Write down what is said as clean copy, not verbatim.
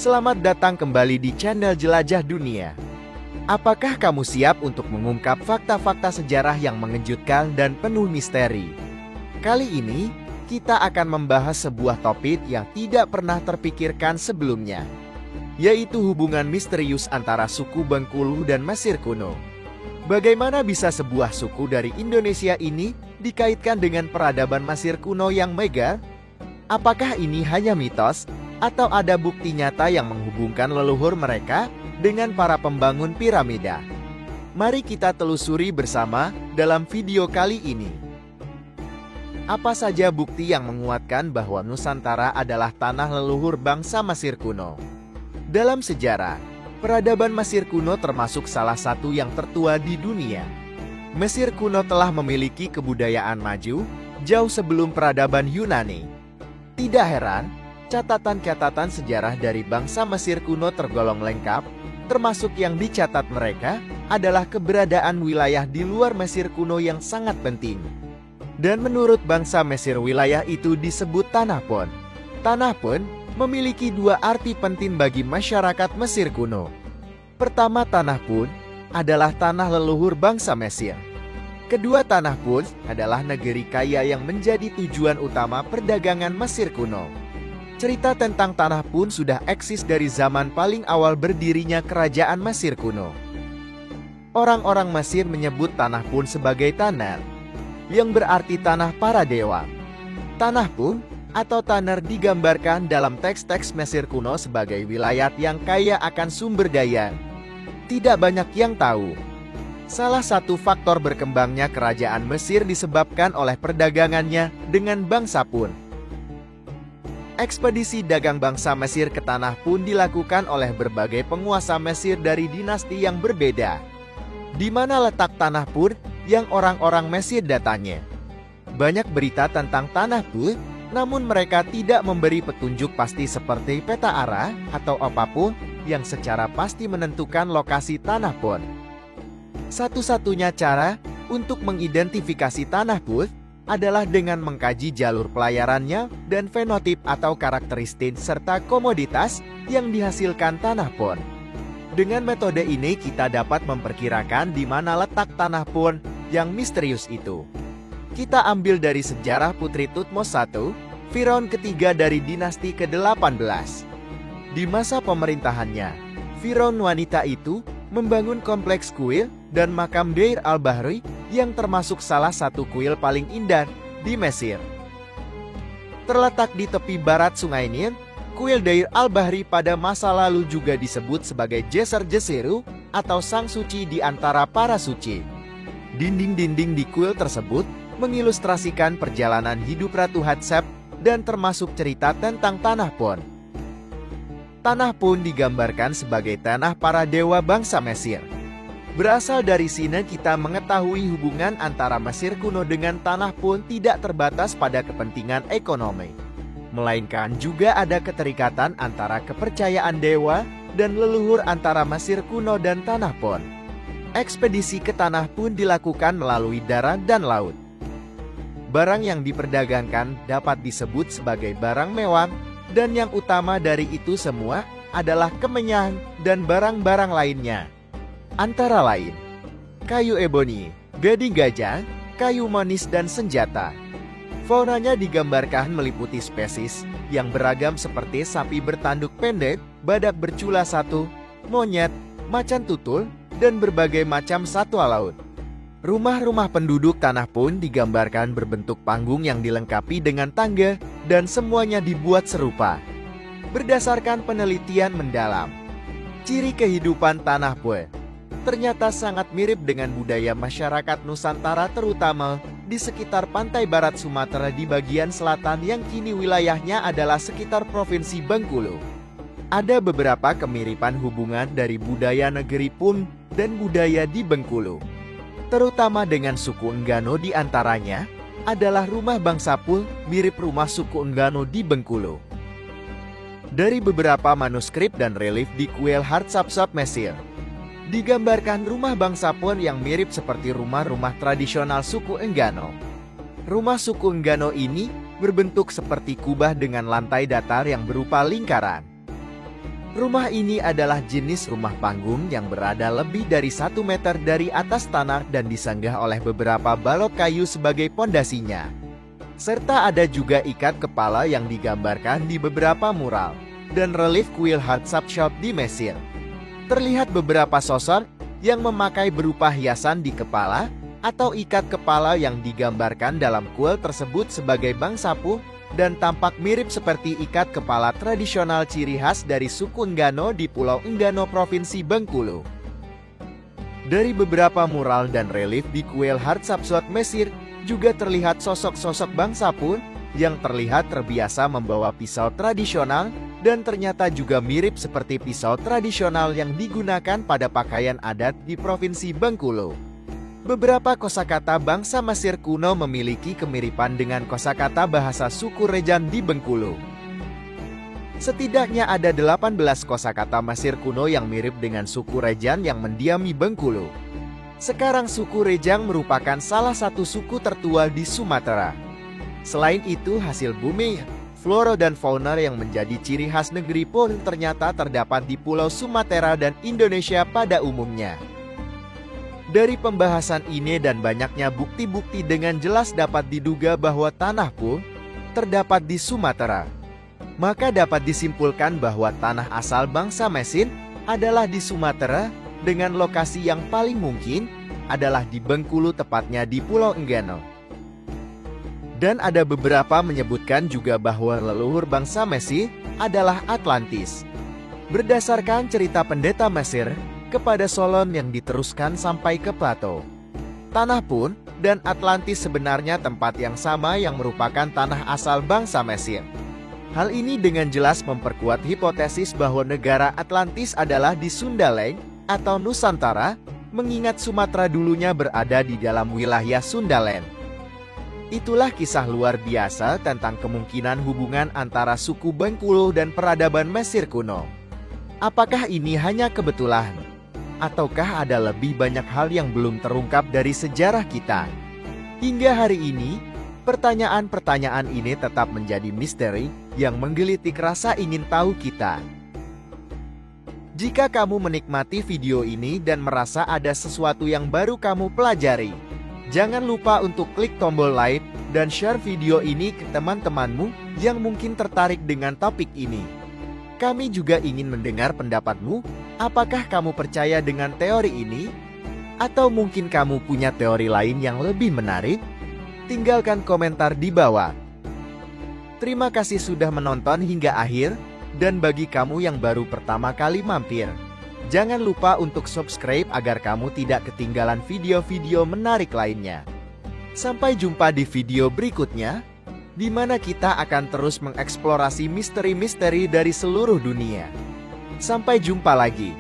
Selamat datang kembali di channel Jelajah Dunia. Apakah kamu siap untuk mengungkap fakta-fakta sejarah yang mengejutkan dan penuh misteri? Kali ini, kita akan membahas sebuah topik yang tidak pernah terpikirkan sebelumnya, yaitu hubungan misterius antara suku Bengkulu dan Mesir kuno. Bagaimana bisa sebuah suku dari Indonesia ini dikaitkan dengan peradaban Mesir kuno yang megah? Apakah ini hanya mitos, atau ada bukti nyata yang menghubungkan leluhur mereka dengan para pembangun piramida? Mari kita telusuri bersama dalam video kali ini. Apa saja bukti yang menguatkan bahwa Nusantara adalah tanah leluhur bangsa Mesir kuno? Dalam sejarah, peradaban Mesir kuno termasuk salah satu yang tertua di dunia. Mesir kuno telah memiliki kebudayaan maju jauh sebelum peradaban Yunani. Tidak heran, catatan-catatan sejarah dari bangsa Mesir kuno tergolong lengkap, termasuk yang dicatat mereka adalah keberadaan wilayah di luar Mesir kuno yang sangat penting. Dan menurut bangsa Mesir, wilayah itu disebut Tanah Pun. Tanah Pun memiliki dua arti penting bagi masyarakat Mesir kuno. Pertama, Tanah Pun adalah tanah leluhur bangsa Mesir. Kedua, Tanah Pun adalah negeri kaya yang menjadi tujuan utama perdagangan Mesir kuno. Cerita tentang Tanah Pun sudah eksis dari zaman paling awal berdirinya kerajaan Mesir kuno. Orang-orang Mesir menyebut Tanah Pun sebagai Tanar, yang berarti tanah para dewa. Tanah Pun atau Tanar digambarkan dalam teks-teks Mesir kuno sebagai wilayah yang kaya akan sumber daya. Tidak banyak yang tahu. Salah satu faktor berkembangnya kerajaan Mesir disebabkan oleh perdagangannya dengan bangsa Pun. Ekspedisi dagang bangsa Mesir ke Tanah Pun dilakukan oleh berbagai penguasa Mesir dari dinasti yang berbeda. Di mana letak Tanah Pun yang orang-orang Mesir datangi? Banyak berita tentang Tanah Pun, namun mereka tidak memberi petunjuk pasti seperti peta arah atau apapun yang secara pasti menentukan lokasi Tanah Pun. Satu-satunya cara untuk mengidentifikasi Tanah Pun adalah dengan mengkaji jalur pelayarannya dan fenotip atau karakteristik serta komoditas yang dihasilkan Tanah Pun. Dengan metode ini kita dapat memperkirakan di mana letak Tanah Pun yang misterius itu. Kita ambil dari sejarah Putri Thutmose I, Firaun ketiga dari dinasti ke-18. Di masa pemerintahannya, Firaun wanita itu membangun kompleks kuil dan makam Deir al-Bahri yang termasuk salah satu kuil paling indah di Mesir. Terletak di tepi barat Sungai Nil, kuil Deir al-Bahri pada masa lalu juga disebut sebagai Djeser Djeseru atau Sang Suci di antara para suci. Dinding-dinding di kuil tersebut mengilustrasikan perjalanan hidup Ratu Hatshep dan termasuk cerita tentang Tanah Pun. Tanah Pun digambarkan sebagai tanah para dewa bangsa Mesir. Berasal dari sini kita mengetahui hubungan antara Mesir kuno dengan Tanah Pun tidak terbatas pada kepentingan ekonomi, melainkan juga ada keterikatan antara kepercayaan dewa dan leluhur antara Mesir kuno dan Tanah Pun. Ekspedisi ke Tanah Pun dilakukan melalui darat dan laut. Barang yang diperdagangkan dapat disebut sebagai barang mewah, dan yang utama dari itu semua adalah kemenyan dan barang-barang lainnya. Antara lain, kayu eboni, gading gajah, kayu manis dan senjata. Faunanya digambarkan meliputi spesies yang beragam seperti sapi bertanduk pendek, badak bercula satu, monyet, macan tutul, dan berbagai macam satwa laut. Rumah-rumah penduduk Tanah Pun digambarkan berbentuk panggung yang dilengkapi dengan tangga dan semuanya dibuat serupa. Berdasarkan penelitian mendalam, ciri kehidupan Tanah Pun ternyata sangat mirip dengan budaya masyarakat Nusantara, terutama di sekitar pantai barat Sumatera di bagian selatan yang kini wilayahnya adalah sekitar Provinsi Bengkulu. Ada beberapa kemiripan hubungan dari budaya negeri Pun dan budaya di Bengkulu, terutama dengan suku Enggano. Di antaranya adalah rumah bangsa Pun mirip rumah suku Enggano di Bengkulu. Dari beberapa manuskrip dan relief di kuil Hatshepsut Mesir, digambarkan rumah bangsa Pun yang mirip seperti rumah-rumah tradisional suku Enggano. Rumah suku Enggano ini berbentuk seperti kubah dengan lantai datar yang berupa lingkaran. Rumah ini adalah jenis rumah panggung yang berada lebih dari 1 meter dari atas tanah dan disanggah oleh beberapa balok kayu sebagai pondasinya. Serta ada juga ikat kepala yang digambarkan di beberapa mural dan relief kuil Hatshepsut di Mesir. Terlihat beberapa sosok yang memakai berupa hiasan di kepala atau ikat kepala yang digambarkan dalam kuil tersebut sebagai bangsa Puh dan tampak mirip seperti ikat kepala tradisional ciri khas dari suku Enggano di Pulau Enggano, Provinsi Bengkulu. Dari beberapa mural dan relief di kuil Hatshepsut Mesir juga terlihat sosok-sosok bangsa Puh yang terlihat terbiasa membawa pisau tradisional dan ternyata juga mirip seperti pisau tradisional yang digunakan pada pakaian adat di Provinsi Bengkulu. Beberapa kosakata bangsa Mesir kuno memiliki kemiripan dengan kosakata bahasa suku Rejan di Bengkulu. Setidaknya ada 18 kosakata Mesir kuno yang mirip dengan suku Rejan yang mendiami Bengkulu. Sekarang suku Rejang merupakan salah satu suku tertua di Sumatera. Selain itu, hasil bumi, flora dan fauna yang menjadi ciri khas negeri pun ternyata terdapat di Pulau Sumatera dan Indonesia pada umumnya. Dari pembahasan ini dan banyaknya bukti-bukti dengan jelas dapat diduga bahwa tanah Puh terdapat di Sumatera. Maka dapat disimpulkan bahwa tanah asal bangsa Mesir adalah di Sumatera dengan lokasi yang paling mungkin adalah di Bengkulu, tepatnya di Pulau Enggano. Dan ada beberapa menyebutkan juga bahwa leluhur bangsa Mesir adalah Atlantis. Berdasarkan cerita pendeta Mesir kepada Solon yang diteruskan sampai ke Plato. Tanah Puh dan Atlantis sebenarnya tempat yang sama yang merupakan tanah asal bangsa Mesir. Hal ini dengan jelas memperkuat hipotesis bahwa negara Atlantis adalah di Sundaland atau Nusantara, mengingat Sumatera dulunya berada di dalam wilayah Sundaland. Itulah kisah luar biasa tentang kemungkinan hubungan antara suku Bengkulu dan peradaban Mesir kuno. Apakah ini hanya kebetulan? Ataukah ada lebih banyak hal yang belum terungkap dari sejarah kita? Hingga hari ini, pertanyaan-pertanyaan ini tetap menjadi misteri yang menggelitik rasa ingin tahu kita. Jika kamu menikmati video ini dan merasa ada sesuatu yang baru kamu pelajari, jangan lupa untuk klik tombol like dan share video ini ke teman-temanmu yang mungkin tertarik dengan topik ini. Kami juga ingin mendengar pendapatmu. Apakah kamu percaya dengan teori ini? Atau mungkin kamu punya teori lain yang lebih menarik? Tinggalkan komentar di bawah. Terima kasih sudah menonton hingga akhir, dan bagi kamu yang baru pertama kali mampir, jangan lupa untuk subscribe agar kamu tidak ketinggalan video-video menarik lainnya. Sampai jumpa di video berikutnya, di mana kita akan terus mengeksplorasi misteri-misteri dari seluruh dunia. Sampai jumpa lagi.